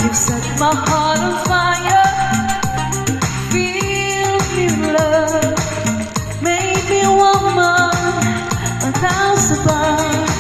You've set my heart on fire. Feel new love. Make me woman, a thousand pounds.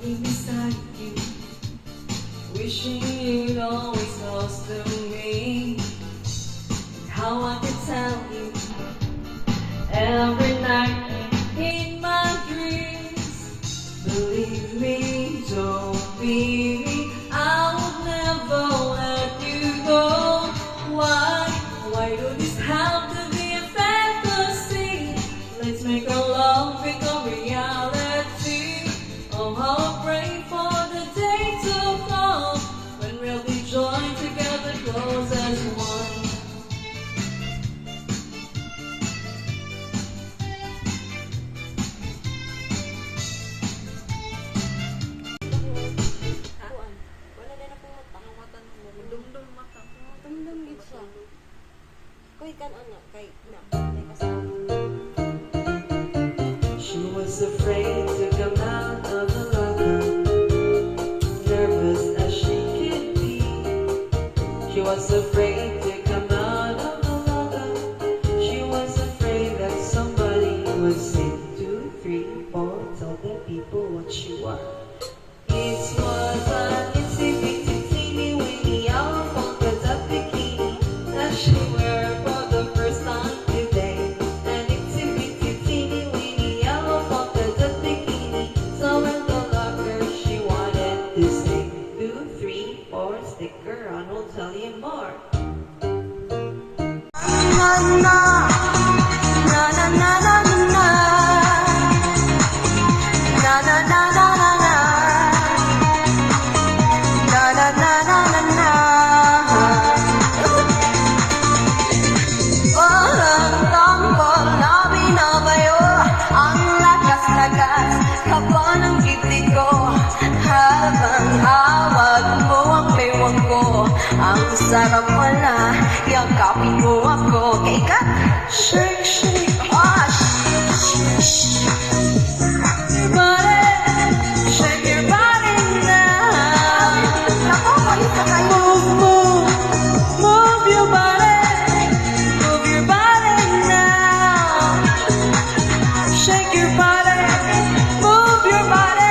Beside you, wishing you'd always close to me. How I could tell you every night in my dreams. Believe me, don't be me. I would never let you go. Why do this have to be a fantasy? Let's make our love become reality. Oh, how I pray for the day to come when we'll be joined together, close as one. She was afraid to come out of the locker, nervous as she could be. She was afraid to come out of the locker. She was afraid that somebody would say 2, 3, 4, tell the people what you are. It was an itsy bitsy teeny weeny yellow polka dot bikini that she wear for the first time today. An itsy bitsy teeny weeny yellow polka dot bikini. So in the locker she wanted to say 2, 3, 4, stick around, we'll tell you more. Na na na na na na na na na na na na. Ang sarap pala, yakapin mo ako. Kay ka, shake, shake, your body, shake your body now. Move your body now. Shake your body, move your body.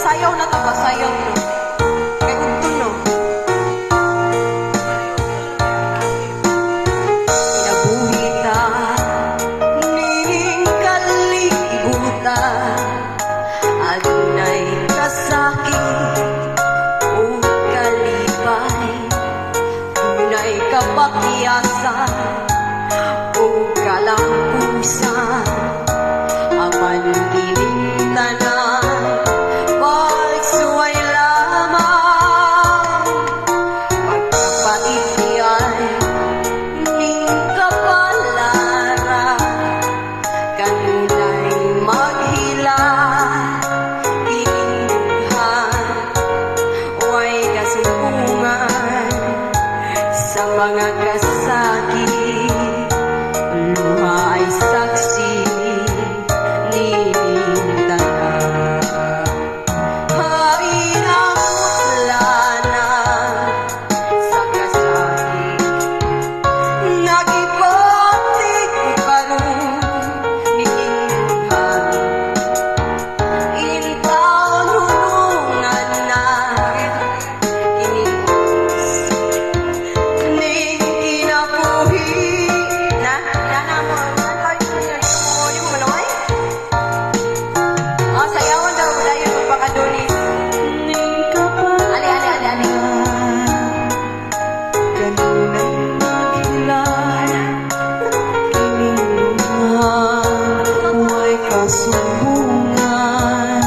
Sayaw na to ba? Sayaw no? Kaya ugto no? Nabuhitan ning kalibutan adunay kasakit o kalipay dunay kapakyasan o kalampusan aman dining tanan pagsuway lamang pagkapaitian ning kapalara kanunay maghila kiningduhan way kasumpungan sa mga kasakit luha ay saksi sumbungan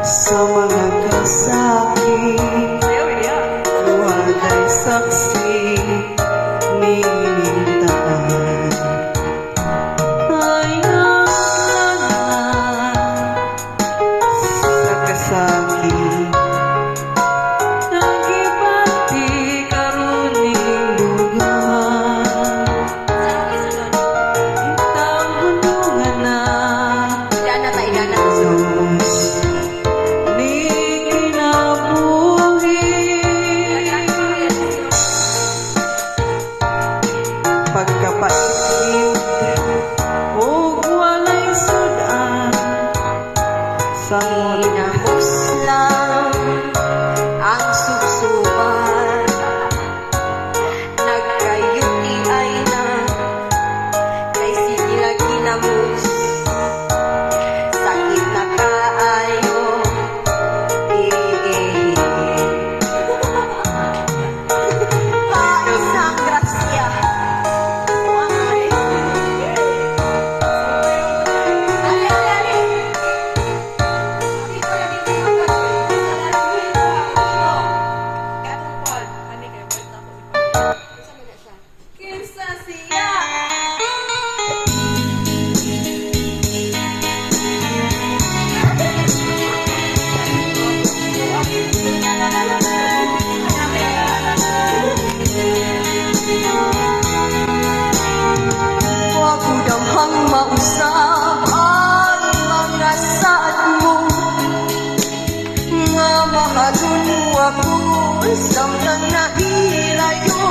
sa mga kasakit luwagay saksi ninintaan ay naglalaan sa kasakit nagibati karuning dugan itang bulungan na pagkapait o walay sudan sa hinahos lang ang susuban nagkayuti ay na kay sige lang ginamos sakit na kaayo isang grasya ang mausap ang mga saad mo nga mahadun mo ako samtang nahilayo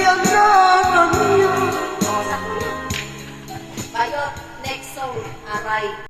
ang nakakanya. Bayot, next song, aray.